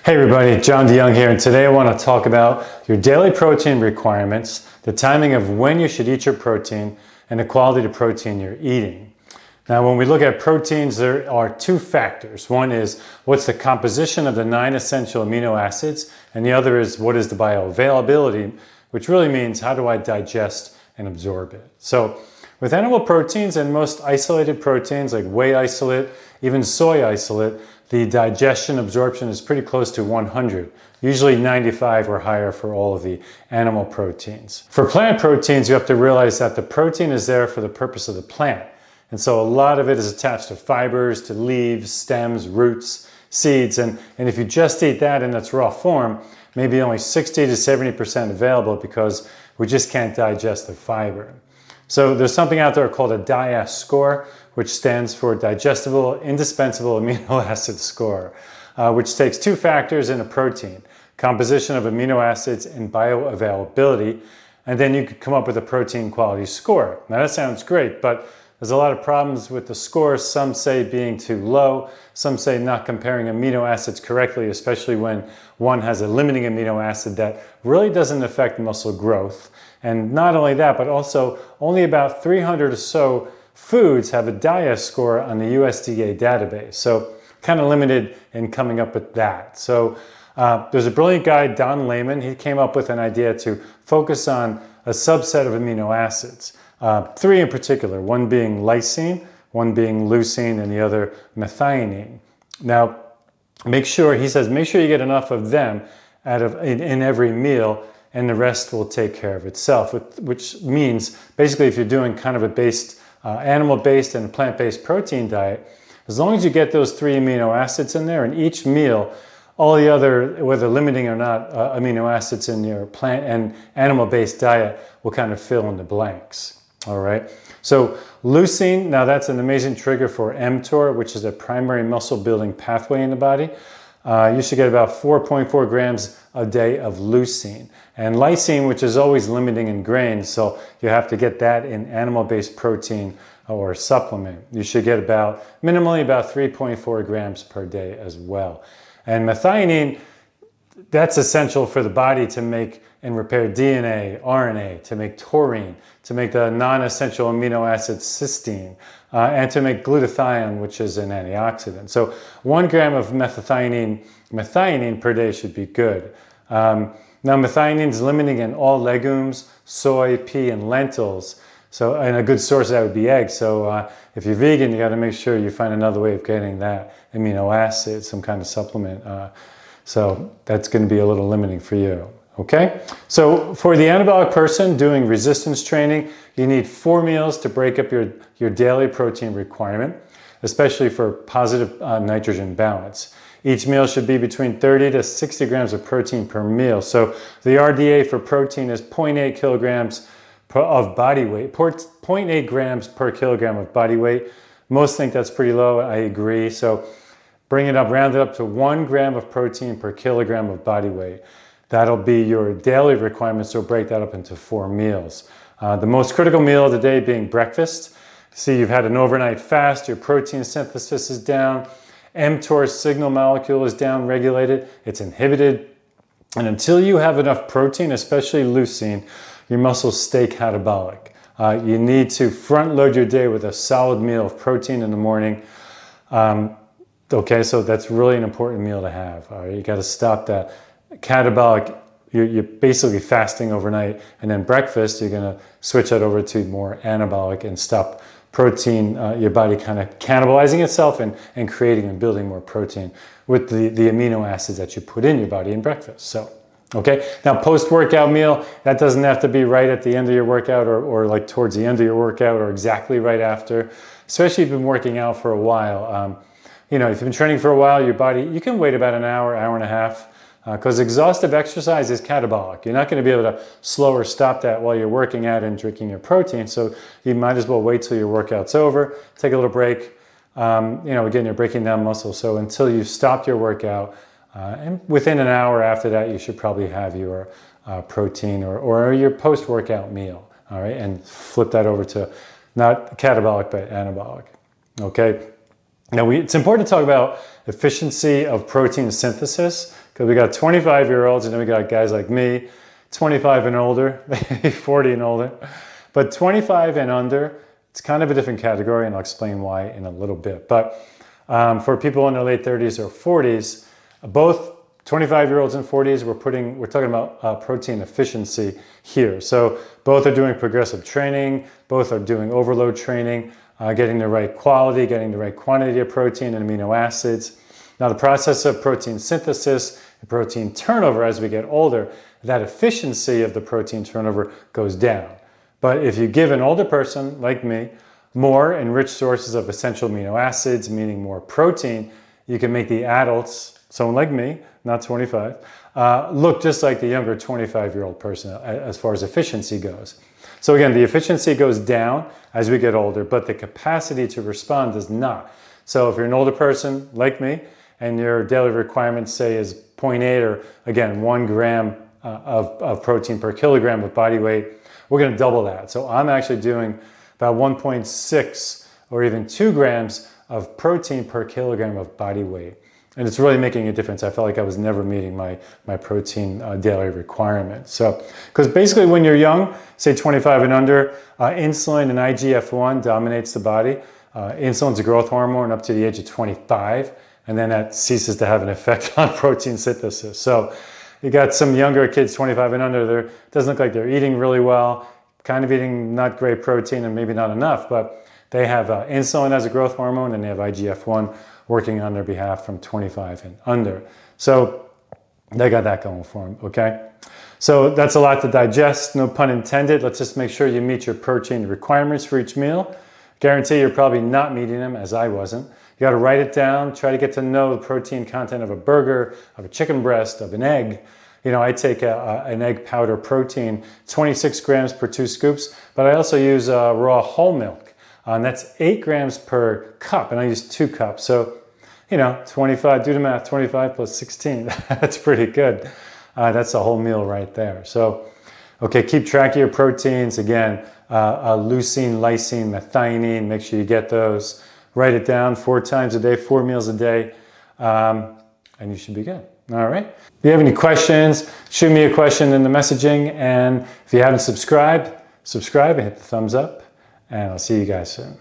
Hey everybody, John DeYoung here, and today I want to talk about your daily protein requirements, the timing of when you should eat your protein, and the quality of protein you're eating. Now when we look at proteins, there are two factors. One is what's the composition of the 9 essential amino acids, and the other is what is the bioavailability, which really means how do I digest and absorb it. So with animal proteins and most isolated proteins like whey isolate, even soy isolate, the digestion absorption is pretty close to 100, usually 95 or higher for all of the animal proteins. For plant proteins, you have to realize that the protein is there for the purpose of the plant. And so a lot of it is attached to fibers, to leaves, stems, roots, seeds. And if you just eat that in its raw form, maybe only 60 to 70% available because we just can't digest the fiber. So there's something out there called a DIAS score, which stands for digestible indispensable amino acid score, which takes two factors in a protein, composition of amino acids and bioavailability, and then you could come up with a protein quality score. Now that sounds great, but there's a lot of problems with the score. Some say being too low, some say not comparing amino acids correctly, especially when one has a limiting amino acid that really doesn't affect muscle growth. And not only that, but also only about 300 or so foods have a DIAS score on the USDA database. So kind of limited in coming up with that. So there's a brilliant guy, Don Layman. He came up with an idea to focus on a subset of amino acids. 3 in particular, one being lysine, one being leucine, and the other methionine. Now, he says, make sure you get enough of them in every meal, and the rest will take care of itself, which means basically if you're doing kind of a animal-based and plant-based protein diet, as long as you get those 3 amino acids in there in each meal, all the other, whether limiting or not, amino acids in your plant and animal-based diet will kind of fill in the blanks. All right. So leucine, now that's an amazing trigger for mTOR, which is a primary muscle building pathway in the body. You should get about 4.4 grams a day of leucine. And lysine, which is always limiting in grains, so you have to get that in animal-based protein or supplement. You should get minimally about 3.4 grams per day as well. And methionine, that's essential for the body to make and repair DNA, RNA, to make taurine, to make the non-essential amino acid cysteine, and to make glutathione, which is an antioxidant. So 1 gram of methionine per day should be good. Now methionine is limiting in all legumes, soy, pea, and lentils. So, and a good source of that would be eggs. So if you're vegan, you got to make sure you find another way of getting that amino acid, some kind of supplement. So that's going to be a little limiting for you. Okay, so for the anabolic person doing resistance training, you need 4 meals to break up your daily protein requirement, especially for positive nitrogen balance. Each meal should be between 30 to 60 grams of protein per meal. So the RDA for protein is 0.8 kilograms of body weight, 0.8 grams per kilogram of body weight. Most think that's pretty low. I agree. So bring it up, round it up to 1 gram of protein per kilogram of body weight. That'll be your daily requirements, so break that up into 4 meals. The most critical meal of the day being breakfast. See, you've had an overnight fast, your protein synthesis is down, mTOR signal molecule is down regulated, it's inhibited. And until you have enough protein, especially leucine, your muscles stay catabolic. You need to front load your day with a solid meal of protein in the morning. Okay, so that's really an important meal to have. All right, you got to stop that catabolic. You're basically fasting overnight, and then breakfast you're going to switch that over to more anabolic and stop protein, your body kind of cannibalizing itself and creating and building more protein with the amino acids that you put in your body in breakfast. So okay, now post-workout meal, that doesn't have to be right at the end of your workout or like towards the end of your workout or exactly right after, especially if you've been working out for a while. You know, if you've been training for a while, your body, you can wait about an hour, hour and a half, because exhaustive exercise is catabolic. You're not going to be able to slow or stop that while you're working out and drinking your protein, so you might as well wait till your workout's over, take a little break. You know, again, you're breaking down muscle, so until you've stopped your workout, and within an hour after that, you should probably have your protein or your post-workout meal, all right, and flip that over to not catabolic, but anabolic, okay? Now, it's important to talk about efficiency of protein synthesis, because we got 25-year-olds and then we got guys like me, 25 and older, maybe 40 and older. But 25 and under, it's kind of a different category, and I'll explain why in a little bit. But for people in their late 30s or 40s, both 25-year-olds and 40s, we're talking about protein efficiency here. So both are doing progressive training, both are doing overload training, getting the right quality, getting the right quantity of protein and amino acids. Now the process of protein synthesis and protein turnover as we get older, that efficiency of the protein turnover goes down. But if you give an older person like me more enriched sources of essential amino acids, meaning more protein, you can make the adults, someone like me, not 25, look just like the younger 25-year-old person as far as efficiency goes. So again, the efficiency goes down as we get older, but the capacity to respond does not. So if you're an older person like me and your daily requirement, say, is 0.8 or again 1 gram of protein per kilogram of body weight, we're going to double that. So I'm actually doing about 1.6 or even 2 grams of protein per kilogram of body weight. And it's really making a difference. I felt like I was never meeting my protein daily requirement. So, because basically when you're young, say 25 and under, insulin and IGF-1 dominates the body. Insulin's a growth hormone up to the age of 25, and then that ceases to have an effect on protein synthesis. So you got some younger kids, 25 and under, it doesn't look like they're eating really well, kind of eating not great protein and maybe not enough, but they have insulin as a growth hormone and they have IGF-1 working on their behalf from 25 and under. So they got that going for them, okay? So that's a lot to digest, no pun intended. Let's just make sure you meet your protein requirements for each meal. Guarantee you're probably not meeting them, as I wasn't. You gotta write it down, try to get to know the protein content of a burger, of a chicken breast, of an egg. You know, I take an egg powder protein, 26 grams per 2 scoops, but I also use raw whole milk. And that's 8 grams per cup, and I use 2 cups. So, you know, 25, do the math, 25 plus 16, that's pretty good. That's a whole meal right there. So, okay, keep track of your proteins. Again, leucine, lysine, methionine, make sure you get those. Write it down 4 times a day, 4 meals a day, and you should be good. All right. If you have any questions, shoot me a question in the messaging. And if you haven't subscribed, subscribe and hit the thumbs up. And I'll see you guys soon.